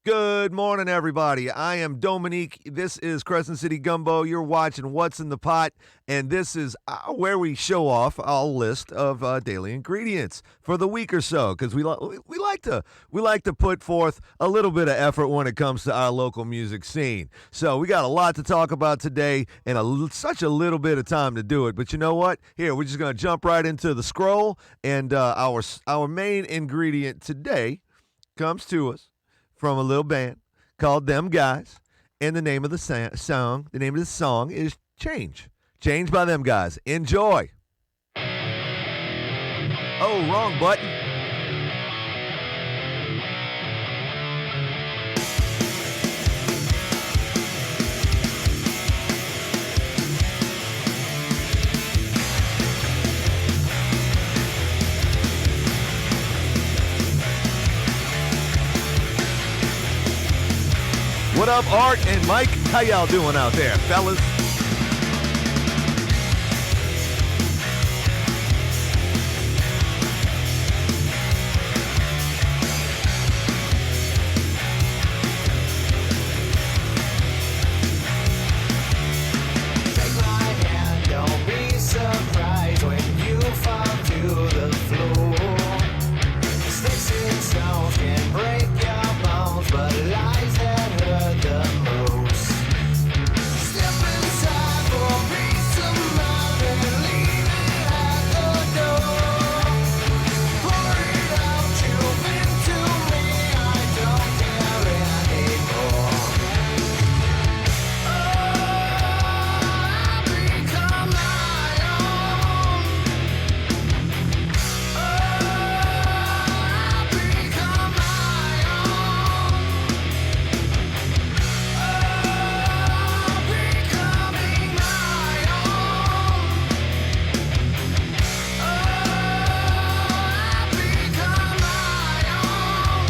Good morning, everybody. I am Dominique. This is Crescent City Gumbo. You're watching What's in the Pot, and this is where we show off our list of daily ingredients for the week or so, because we like to put forth a little bit of effort when it comes to our local music scene. So we got a lot to talk about today, and such a little bit of time to do it. But you know what? Here, we're just gonna jump right into the scroll, and our main ingredient today comes to us from a little band called Them Guys, and the name of the song is Change. Change by Them Guys. Enjoy. Oh, wrong button. What up, Art and Mike? How y'all doing out there, fellas? Take my hand, don't be surprised when you fall to the floor. Sticks and stones can break your bones, but lies that hurt the most. Step inside for peace of mind and leave it at the door. Pour it out, you've been to me, I don't care anymore. I've become my own. I've become my own. Becoming my own. I've become my own.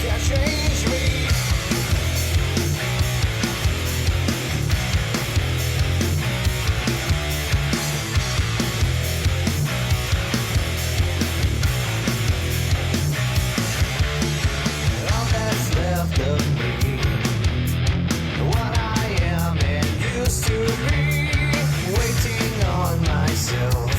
Can't change me. All that's left of me, what I am and used to be, waiting on myself.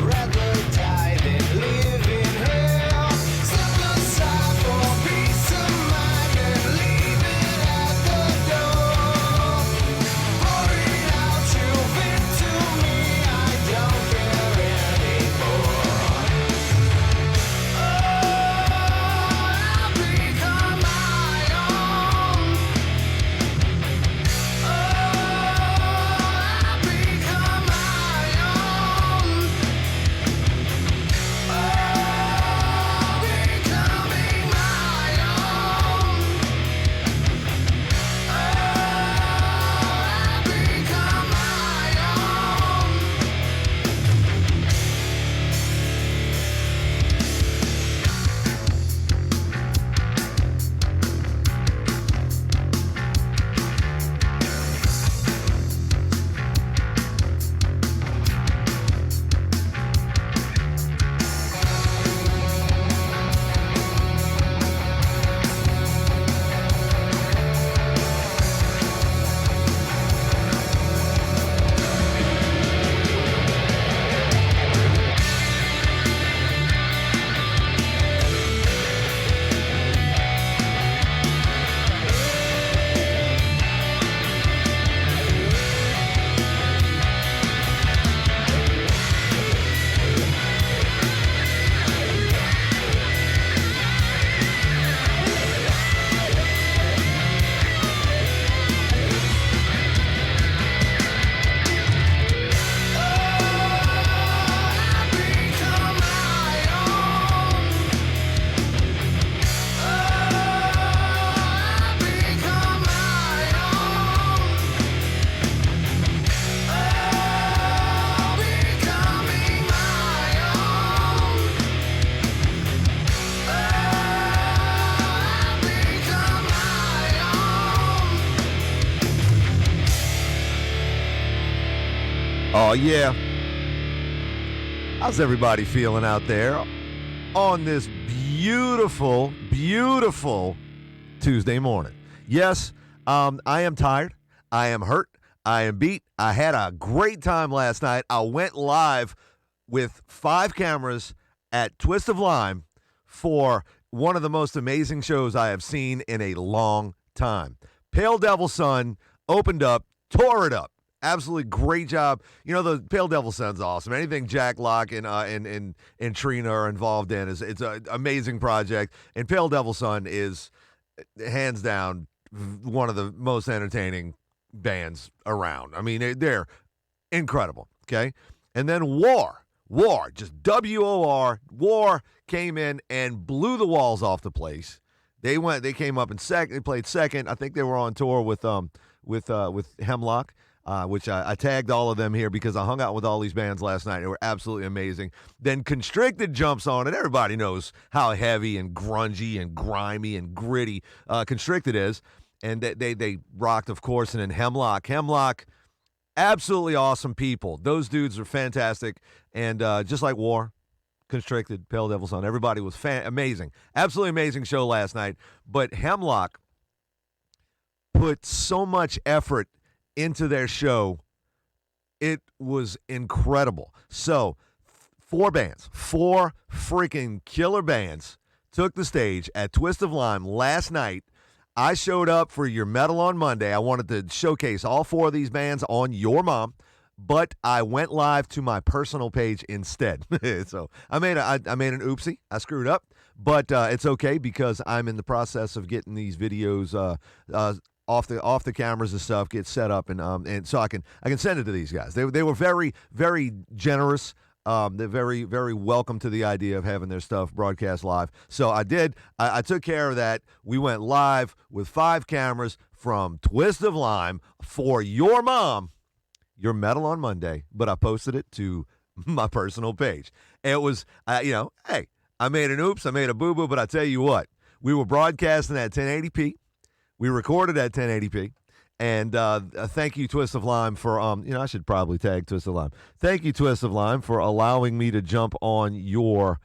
Rather die than live in hell. Step aside for peace of mind and leave it at the door. Pour it out, you've been to me, I don't care anymore. I've become my own. I've become my own. Becoming my own. I've become my own. I've become my own. I've become my own. Becoming my own. I've become my own. Oh, yeah. How's everybody feeling out there? on this beautiful, beautiful Tuesday morning. Yes, I am tired. I am hurt. I am beat. I had a great time last night. I went live with 5 cameras at Twist of Lime for one of the most amazing shows I have seen in a long time. Pale Devil Sun opened up, tore it up. Absolutely great job. You know, the Pale Devil Sun's awesome. Anything Jack Locke and Trina are involved in it's an amazing project. And Pale Devil Sun is hands down one of the most entertaining bands around. I mean, they're incredible. Okay, and then War, just WOR. War came in and blew the walls off the place. They came up in second. They played second. I think they were on tour with Hemlock. Which I tagged all of them here because I hung out with all these bands last night. They were absolutely amazing. Then Constricted jumps on, and everybody knows how heavy and grungy and grimy and gritty Constricted is. And they rocked, of course, and then Hemlock, absolutely awesome people. Those dudes are fantastic. And just like War, Constricted, Pale Devil Sun, everybody was amazing. Absolutely amazing show last night. But Hemlock put so much effort into their show. It was incredible. So 4 freaking killer bands took the stage at Twist of Lime last night. I showed up for your Metal on Monday. I wanted to showcase all 4 of these bands on Your Mom, but I went live to my personal page instead. So I made an oopsie. I screwed up, but it's okay because I'm in the process of getting these videos off the cameras and stuff, get set up, and so I can send it to these guys. They were very, very generous. They're very, very welcome to the idea of having their stuff broadcast live. So I did. I took care of that. We went live with 5 cameras from Twist of Lime for Your Mom, Your Metal on Monday, but I posted it to my personal page. It was, hey, I made an oops, I made a boo-boo, but I tell you what, we were broadcasting at 1080p. We recorded at 1080p, and thank you, Twist of Lime, for I should probably tag Twist of Lime. Thank you, Twist of Lime, for allowing me to jump on your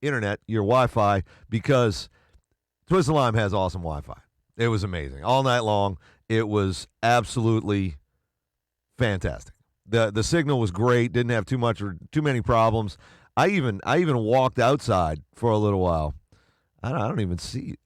internet, your Wi-Fi, because Twist of Lime has awesome Wi-Fi. It was amazing all night long. It was absolutely fantastic. The signal was great. Didn't have too many problems. I even walked outside for a little while. I don't even see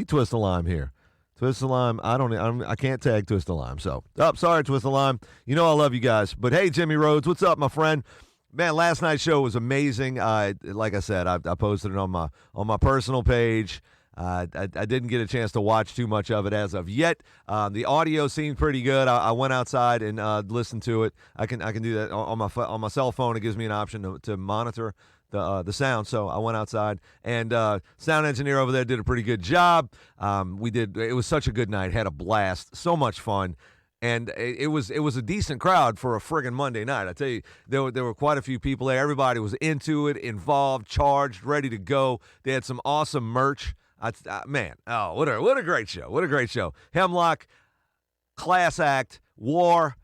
Twist of Lime here. Twist of Lime, I can't tag Twist of Lime. So, sorry, Twist of Lime. You know I love you guys. But hey, Jimmy Rhodes, what's up, my friend? Man, last night's show was amazing. Like I said, I posted it on my personal page. I didn't get a chance to watch too much of it as of yet. The audio seemed pretty good. I went outside and listened to it. I can do that on my cell phone. It gives me an option to monitor the sound. So I went outside, and sound engineer over there did a pretty good job. It was such a good night. Had a blast. So much fun. And it was a decent crowd for a friggin' Monday night. I tell you, there were quite a few people there. Everybody was into it, involved, charged, ready to go. They had some awesome merch. Man, what a great show. What a great show. Hemlock, class act. War,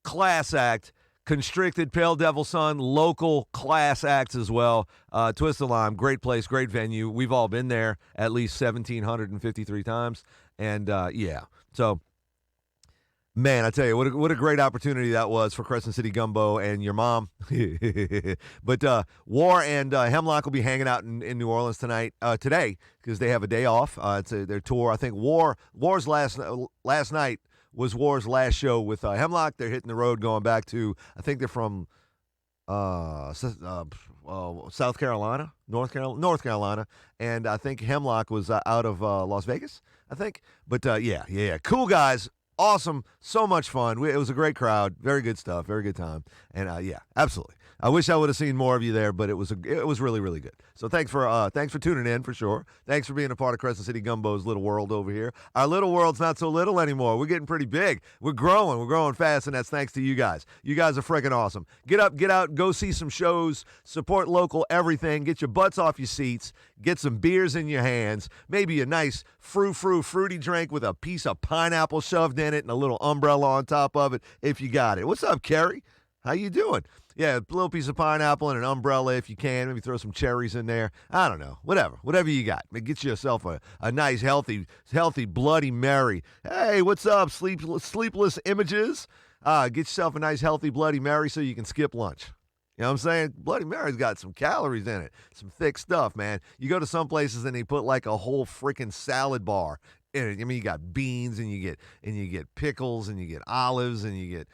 class act. Constricted, Pale Devil Sun, local class acts as well. Twist of Lime, great place, great venue. We've all been there at least 1,753 times. And, so, man, I tell you, what a great opportunity that was for Crescent City Gumbo and your mom. But War and Hemlock will be hanging out in New Orleans today, because they have a day off. It's their tour. I think War's last night was War's last show with Hemlock. They're hitting the road going back to, I think they're from South Carolina, North Carolina, and I think Hemlock was out of Las Vegas, I think. But yeah, cool guys. Awesome, so much fun. It was a great crowd, very good stuff, very good time, and absolutely. I wish I would have seen more of you there, but it was really, really good. So thanks for tuning in for sure. Thanks for being a part of Crescent City Gumbo's little world over here. Our little world's not so little anymore. We're getting pretty big. We're growing fast, and that's thanks to you guys. You guys are freaking awesome. Get up, get out, go see some shows, support local everything, get your butts off your seats, get some beers in your hands, maybe a nice fruity drink with a piece of pineapple shoved in it and a little umbrella on top of it if you got it. What's up, Carrie? How you doing? Yeah, a little piece of pineapple and an umbrella if you can. Maybe throw some cherries in there. I don't know. Whatever you got. Get yourself a nice, healthy Bloody Mary. Hey, what's up, sleepless images? Get yourself a nice, healthy Bloody Mary so you can skip lunch. You know what I'm saying? Bloody Mary's got some calories in it. Some thick stuff, man. You go to some places and they put like a whole freaking salad bar in it. I mean, you got beans and you get pickles and you get olives and you get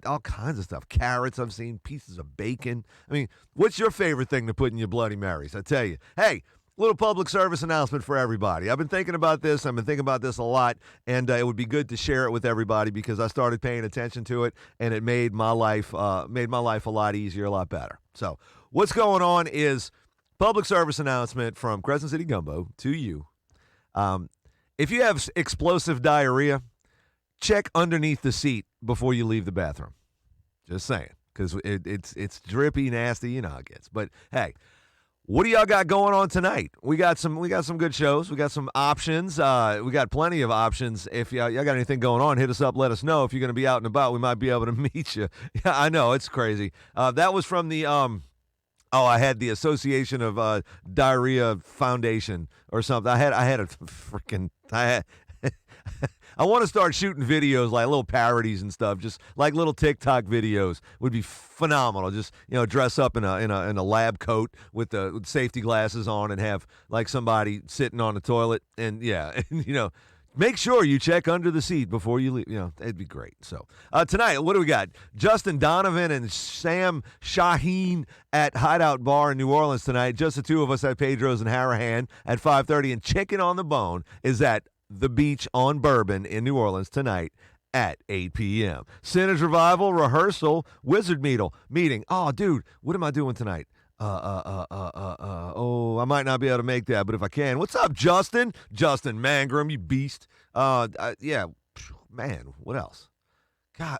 all kinds of stuff. Carrots, I've seen, pieces of bacon. I mean, what's your favorite thing to put in your Bloody Marys? I tell you. Hey, little public service announcement for everybody. I've been thinking about this. I've been thinking about this a lot, and it would be good to share it with everybody because I started paying attention to it, and it made my life a lot easier, a lot better. So what's going on is public service announcement from Crescent City Gumbo to you. If you have explosive diarrhea, check underneath the seat before you leave the bathroom. Just saying, because it's drippy, nasty. You know how it gets. But hey. What do y'all got going on tonight? We got some good shows. We got some options. We got plenty of options. If y'all got anything going on, hit us up. Let us know. If you're going to be out and about, we might be able to meet you. Yeah, I know it's crazy. That was from the I had the Association of Diarrhea Foundation or something. I had a freaking I want to start shooting videos like little parodies and stuff, just like little TikTok videos would be phenomenal. Just dress up in a lab coat with the safety glasses on and have like somebody sitting on the toilet and make sure you check under the seat before you leave. It'd be great. So tonight, what do we got? Justin Donovan and Sam Shahin at Hideout Bar in New Orleans tonight. Just the two of us at Pedro's and Harahan at 5:30, and Chicken on the Bone is at the Beach on Bourbon in New Orleans tonight at 8 p.m. Sinners Revival rehearsal, Wizard meeting. Oh, dude, what am I doing tonight? I might not be able to make that, but if I can, what's up, Justin? Justin Mangrum, you beast. Yeah, man, what else? God,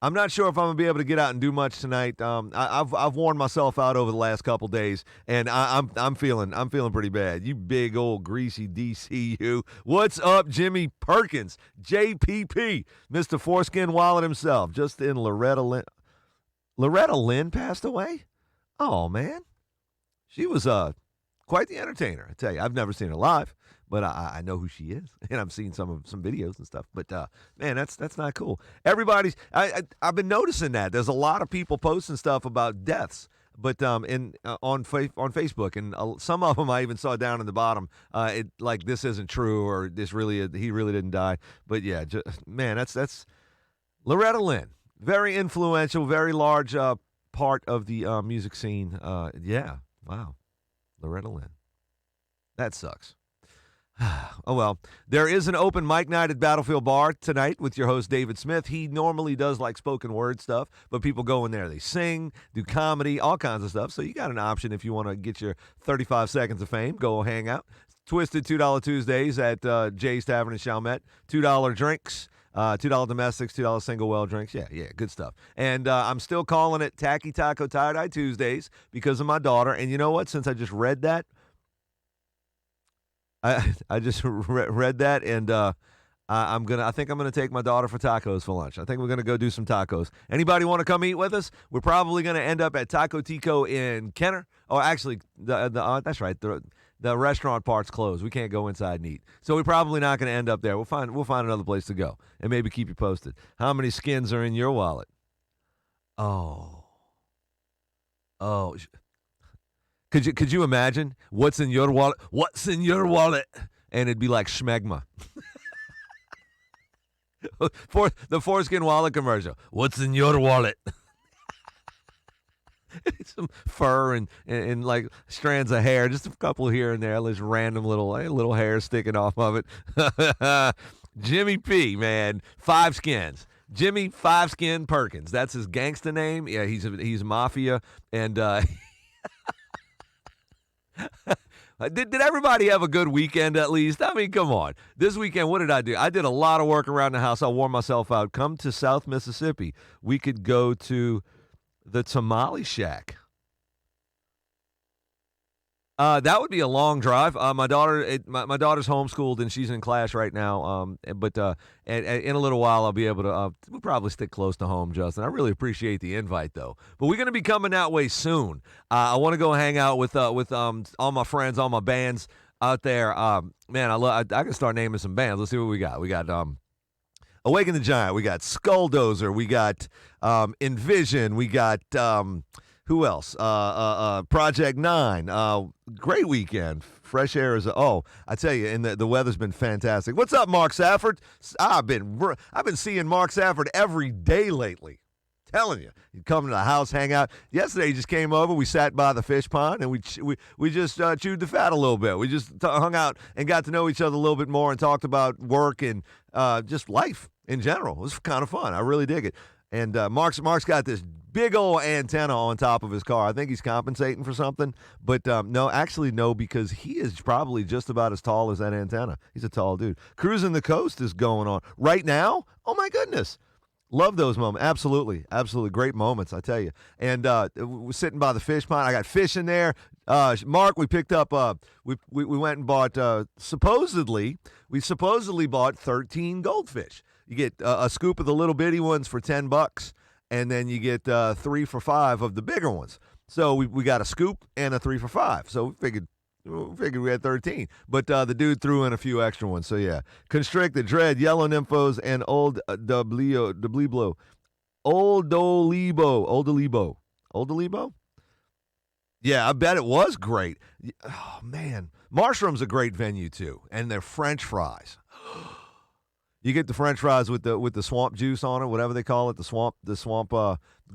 I'm not sure if I'm gonna be able to get out and do much tonight. I've worn myself out over the last couple days, and I'm feeling pretty bad. You big old greasy DCU. What's up, Jimmy Perkins, JPP, Mr. Foreskin Wallet himself, just in Loretta Lynn. Loretta Lynn passed away. Oh man, she was quite the entertainer. I tell you, I've never seen her live, but I know who she is, and I've seen some videos and stuff. But man, that's not cool. I've been noticing that there's a lot of people posting stuff about deaths, but on Facebook, and some of them I even saw down in the bottom. Like this isn't true, or he really didn't die. But yeah, man, that's Loretta Lynn, very influential, very large part of the music scene. Yeah, wow, Loretta Lynn. That sucks. Oh, well, there is an open mic night at Battlefield Bar tonight with your host, David Smith. He normally does like spoken word stuff, but people go in there. They sing, do comedy, all kinds of stuff. So you got an option if you want to get your 35 seconds of fame. Go hang out. Twisted $2 Tuesdays at Jay's Tavern in Chalmette. $2 drinks. $2 domestics, $2 single well drinks. Yeah, good stuff. And I'm still calling it Tacky Taco Tie-Dye Tuesdays because of my daughter. And you know what? Since I just read that, I just read that, and I think I'm gonna take my daughter for tacos for lunch. I think we're gonna go do some tacos. Anybody want to come eat with us? We're probably gonna end up at Taco Tico in Kenner. Oh, actually, that's right. The restaurant part's closed. We can't go inside and eat, so we're probably not gonna end up there. We'll find another place to go, and maybe keep you posted. How many skins are in your wallet? Oh. Could you imagine what's in your wallet? What's in your wallet? And it'd be like schmegma. For the Foreskin Wallet commercial. What's in your wallet? Some fur and like strands of hair, just a couple here and there, just random little hair sticking off of it. Jimmy P, man, 5 skins. Jimmy 5 Skin Perkins. That's his gangsta name. Yeah, he's mafia, and Did everybody have a good weekend at least? I mean, come on. This weekend, what did I do? I did a lot of work around the house. I wore myself out. Come to South Mississippi. We could go to the Tamale Shack. That would be a long drive. My daughter's homeschooled and she's in class right now. But in a little while I'll be able to. We'll probably stick close to home, Justin. I really appreciate the invite though. But we're gonna be coming that way soon. I want to go hang out with all my friends, all my bands out there. Man, I can start naming some bands. Let's see what we got. We got Awaken the Giant. We got Skulldozer. We got Envision. We got. Who else? Project 9. Great weekend. Fresh air is I tell you, and the weather's been fantastic. What's up, Mark Safford? I've been seeing Mark Safford every day lately. Telling you, he'd come to the house, hang out. Yesterday, he just came over. We sat by the fish pond and we just chewed the fat a little bit. We just hung out and got to know each other a little bit more and talked about work and just life in general. It was kind of fun. I really dig it. And Mark's got this big old antenna on top of his car. I think he's compensating for something. But no, because he is probably just about as tall as that antenna. He's a tall dude. Cruising the Coast is going on. Right now, oh my goodness. Love those moments. Absolutely. Absolutely. Great moments, I tell you. And we're sitting by the fish pond. I got fish in there. Mark, we picked up, we went and bought, supposedly bought 13 goldfish. You get a scoop of the little bitty ones for $10, and then you get 3 for $5 of the bigger ones. So we got a scoop and a 3 for $5. So we figured we had 13. But the dude threw in a few extra ones. So yeah, Constricted, Dread, Yellow Nymphos, and Old Deblebo. Old Delibo. Yeah, I bet it was great. Oh man, Marshroom's a great venue too, and their French fries. You get the French fries with the swamp juice on it, whatever they call it, the swamp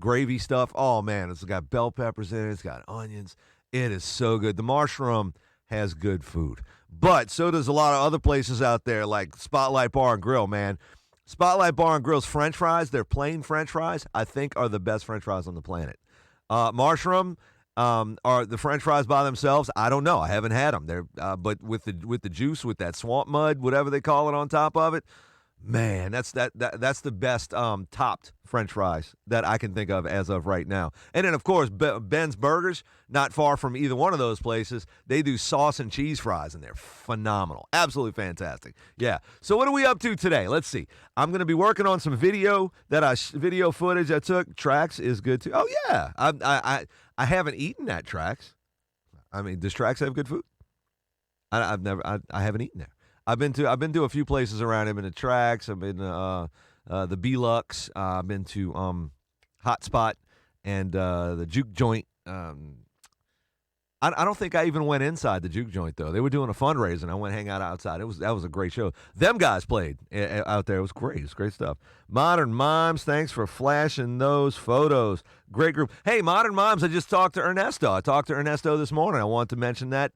gravy stuff. Oh man, it's got bell peppers in it. It's got onions. It is so good. The Marshroom has good food, but so does a lot of other places out there, like Spotlight Bar and Grill. Man, Spotlight Bar and Grill's French fries, their plain French fries, I think are the best French fries on the planet. Marshroom. Are the French fries by themselves? I don't know. I haven't had them. They're but with the juice, with that swamp mud, whatever they call it on top of it. Man, that's the best topped French fries that I can think of as of right now. And then, of course, Ben's Burgers, not far from either one of those places, they do sauce and cheese fries, and they're phenomenal. Absolutely fantastic. Yeah. So what are we up to today? Let's see. I'm going to be working on some video footage I took. Trax is good, too. Oh, yeah. I haven't eaten at Trax. I mean, does Trax have good food? I haven't eaten there. I've been to a few places around. I've been to Trax. I've been to the B-Lux. I've been to Hotspot and the Juke Joint. I don't think I even went inside the Juke Joint though. They were doing a fundraiser, and I went hang out outside. That was a great show. Them guys played out there. It was great. It was great stuff. Modern Mimes, thanks for flashing those photos. Great group. Hey, Modern Mimes. I just talked to Ernesto. I talked to Ernesto this morning. I want to mention that.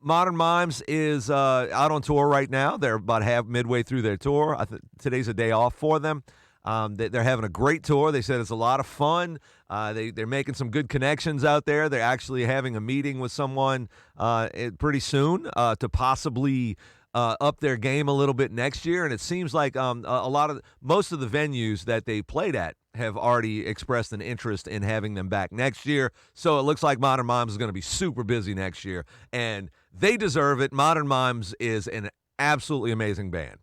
Modern Mimes is out on tour right now. They're about midway through their tour. Today's a day off for them. They're having a great tour. They said it's a lot of fun. They're making some good connections out there. They're actually having a meeting with someone pretty soon to possibly up their game a little bit next year. And it seems like most of the venues that they played at have already expressed an interest in having them back next year. So it looks like Modern Mimes is going to be super busy next year, and they deserve it. Modern Mimes is an absolutely amazing band.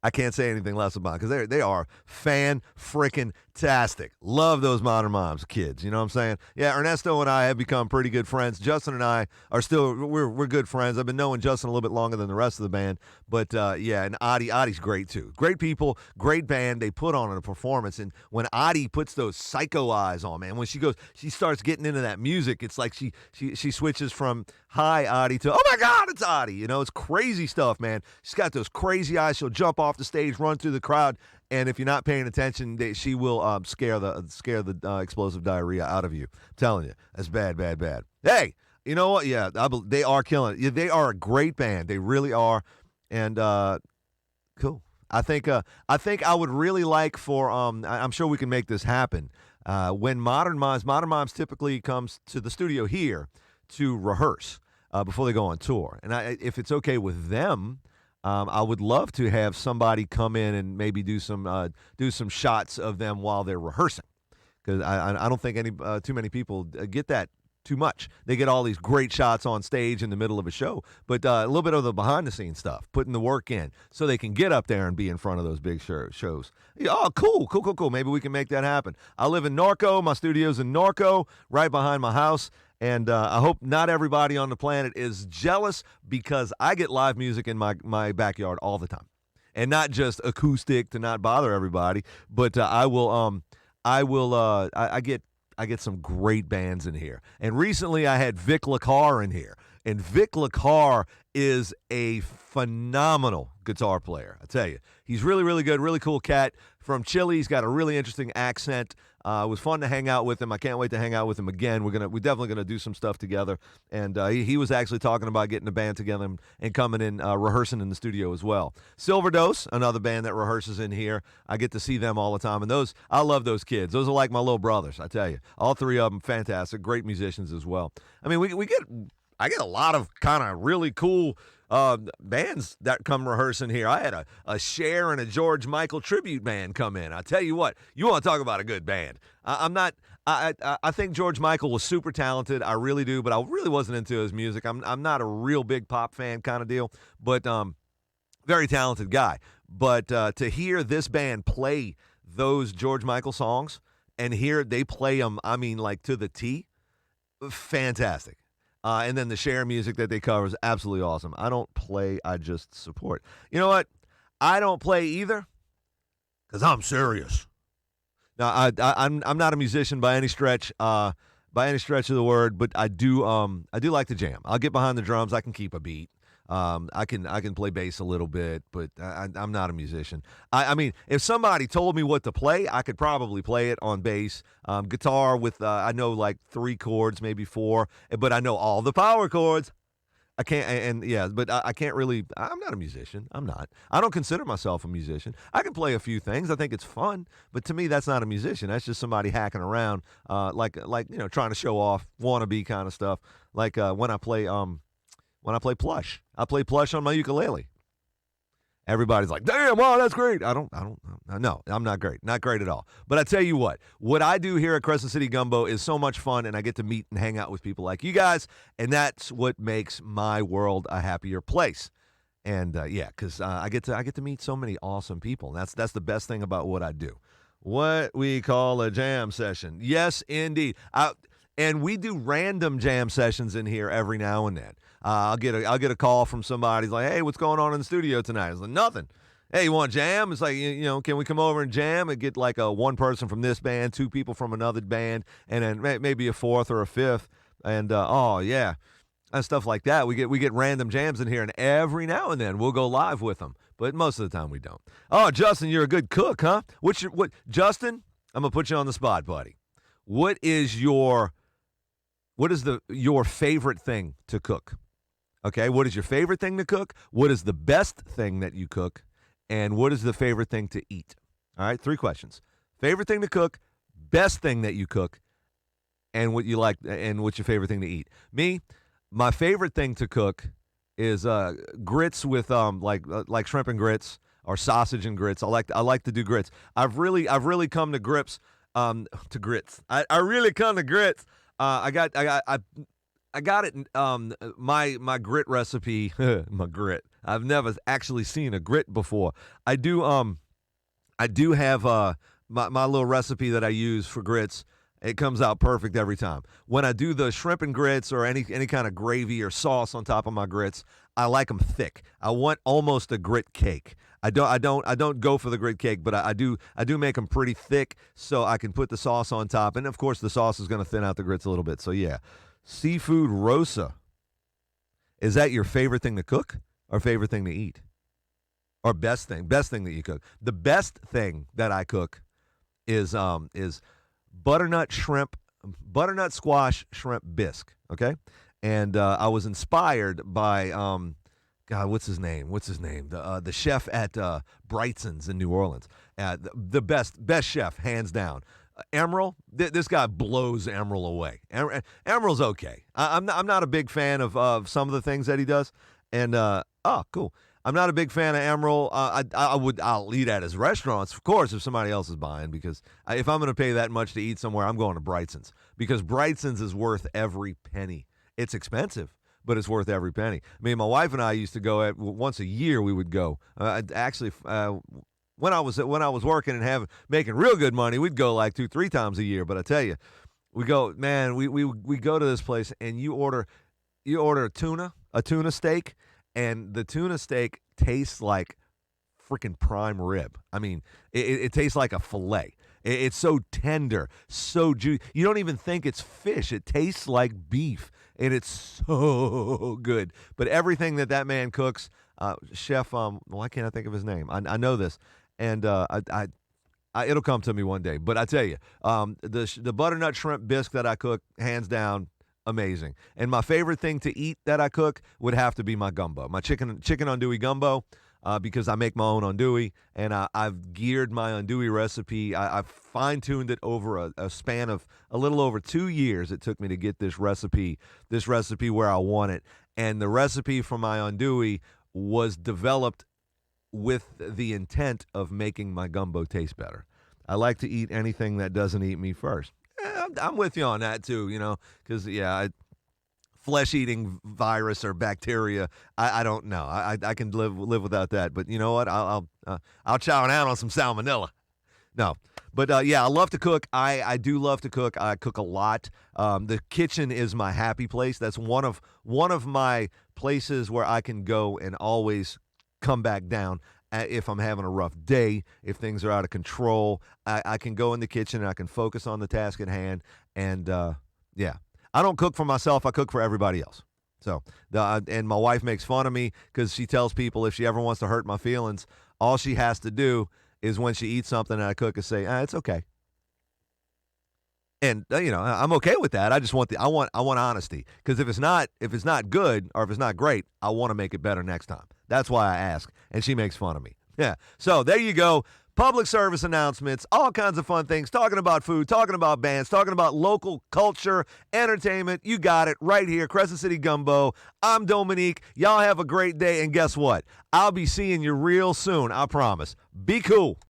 I can't say anything less about it because they are fan-frickin-tastic. Love those Modern Mimes kids. You know what I'm saying? Yeah, Ernesto and I have become pretty good friends. Justin and I are we're good friends. I've been knowing Justin a little bit longer than the rest of the band. But, yeah, and Adi's great, too. Great people, great band. They put on a performance. And when Adi puts those psycho eyes on, man, when she starts getting into that music, it's like she switches from, hi, Adi, to, oh, my God, it's Adi. You know, it's crazy stuff, man. She's got those crazy eyes. She'll jump off the stage, run through the crowd, and if you're not paying attention, she will scare the explosive diarrhea out of you. I'm telling you, that's bad. Hey, you know what? Yeah, they are killing it. Yeah, they are a great band. They really are, and cool. I think I would really like for I'm sure we can make this happen. When Modern Mimes typically comes to the studio here to rehearse before they go on tour, and if it's okay with them. I would love to have somebody come in and maybe do some shots of them while they're rehearsing, because I don't think too many people get that too much. They get all these great shots on stage in the middle of a show, but a little bit of the behind-the-scenes stuff, putting the work in so they can get up there and be in front of those big shows. Yeah, oh, cool. Maybe we can make that happen. I live in Norco. My studio's in Norco, right behind my house. And I hope not everybody on the planet is jealous because I get live music in my backyard all the time. And not just acoustic to not bother everybody, but I get some great bands in here. And recently I had Vic LaCar in here. And Vic LaCar is a phenomenal guitar player. I tell you, he's really, really good, really cool cat from Chile. He's got a really interesting accent. It was fun to hang out with him. I can't wait to hang out with him again. We're definitely gonna do some stuff together. And he was actually talking about getting a band together and coming in rehearsing in the studio as well. Silver Dose, another band that rehearses in here. I get to see them all the time, and I love those kids. Those are like my little brothers. I tell you, all three of them fantastic, great musicians as well. I mean, I get a lot of kind of really cool bands that come rehearsing here. I had a Cher and a George Michael tribute band come in. I tell you what, you want to talk about a good band. I think George Michael was super talented. I really do, but I really wasn't into his music. I'm not a real big pop fan kind of deal, but very talented guy. But to hear this band play those George Michael songs and hear they play them, I mean, like to the T, fantastic. And then the Cher music that they cover is absolutely awesome. I don't play, I just support. You know what? I don't play either because I'm serious. Now, I'm not a musician by any stretch of the word, but I do like to jam. I'll get behind the drums. I can keep a beat. I can play bass a little bit, but I'm not a musician. I mean, if somebody told me what to play, I could probably play it on bass. Guitar with, I know like 3 chords, maybe 4, but I know all the power chords. I can't, but I can't really, I'm not a musician. I'm not. I don't consider myself a musician. I can play a few things. I think it's fun, but to me, that's not a musician. That's just somebody hacking around, like trying to show off, wannabe kind of stuff. Like when I play plush. I play plush on my ukulele. Everybody's like, damn, wow, that's great. No, I'm not great. Not great at all. But I tell you what I do here at Crescent City Gumbo is so much fun, and I get to meet and hang out with people like you guys, and that's what makes my world a happier place. And because I get to meet so many awesome people. And that's the best thing about what I do. What we call a jam session. Yes, indeed. And we do random jam sessions in here every now and then. I'll get a call from somebody. He's like, hey, what's going on in the studio tonight? It's like, nothing. Hey, you want to jam? It's like, can we come over and jam and get like a 1 person from this band, 2 people from another band, and then maybe a 4th or a 5th. And, and stuff like that. We get random jams in here, and every now and then we'll go live with them. But most of the time we don't. Oh, Justin, you're a good cook, huh? Justin, I'm going to put you on the spot, buddy. What is your favorite thing to cook? Okay, what is your favorite thing to cook? What is the best thing that you cook? And what is the favorite thing to eat? All right, 3 questions. Favorite thing to cook, best thing that you cook, and what you like, and what's your favorite thing to eat? Me, my favorite thing to cook is grits with like shrimp and grits or sausage and grits. I like to do grits. I've really come to grips to grits. I really come to grits. I got it. My grit recipe. My grit. I've never actually seen a grit before. I do have my little recipe that I use for grits. It comes out perfect every time. When I do the shrimp and grits or any kind of gravy or sauce on top of my grits, I like them thick. I want almost a grit cake. I don't go for the grit cake, but I do make them pretty thick so I can put the sauce on top. And of course the sauce is going to thin out the grits a little bit. So yeah. Seafood rosa. Is that your favorite thing to cook or favorite thing to eat? Or best thing that you cook? The best thing that I cook is butternut squash shrimp bisque, okay? And I was inspired by God, what's his name? The chef at Brightson's in New Orleans. The best chef, hands down. Emerald, this guy blows Emerald away. Emerald's okay. I'm not a big fan of some of the things that he does. And cool. I'm not a big fan of Emerald. I'll eat at his restaurants, of course, if somebody else is buying, because if I'm going to pay that much to eat somewhere, I'm going to Brightson's, because Brightson's is worth every penny. It's expensive, but it's worth every penny. I mean, my wife and I used to go once a year. We would go. When I was working and making real good money, we'd go like 2-3 times a year. But I tell you, we go, man. We go to this place, and you order a tuna steak, and the tuna steak tastes like freaking prime rib. I mean, it tastes like a fillet. It's so tender, so juicy. You don't even think it's fish. It tastes like beef, and it's so good. But everything that man cooks, Chef, why can't I think of his name? I know this, and it'll come to me one day. But I tell you, the butternut shrimp bisque that I cook, hands down, amazing. And my favorite thing to eat that I cook would have to be my gumbo, my chicken andouille gumbo, because I make my own andouille, and I've geared my andouille recipe. I've fine-tuned it over a span of a little over 2 years. It took me to get this recipe where I want it. And the recipe for my andouille was developed with the intent of making my gumbo taste better. I like to eat anything that doesn't eat me first. I'm with you on that too, because flesh-eating virus or bacteria, I don't know. I can live without that. But you know what? I'll chow down on some salmonella. No, but I love to cook. I do love to cook. I cook a lot. The kitchen is my happy place. That's one of my places where I can go and always come back down. If I'm having a rough day, if things are out of control, I can go in the kitchen and I can focus on the task at hand. And I don't cook for myself. I cook for everybody else. So, and my wife makes fun of me because she tells people if she ever wants to hurt my feelings, all she has to do is when she eats something and I cook is say, it's okay. And I'm okay with that. I just want I want honesty, because if it's not good or if it's not great, I want to make it better next time. That's why I ask, and she makes fun of me. Yeah. So there you go. Public service announcements, all kinds of fun things, talking about food, talking about bands, talking about local culture, entertainment. You got it right here, Crescent City Gumbo. I'm Dominique. Y'all have a great day, and guess what? I'll be seeing you real soon, I promise. Be cool.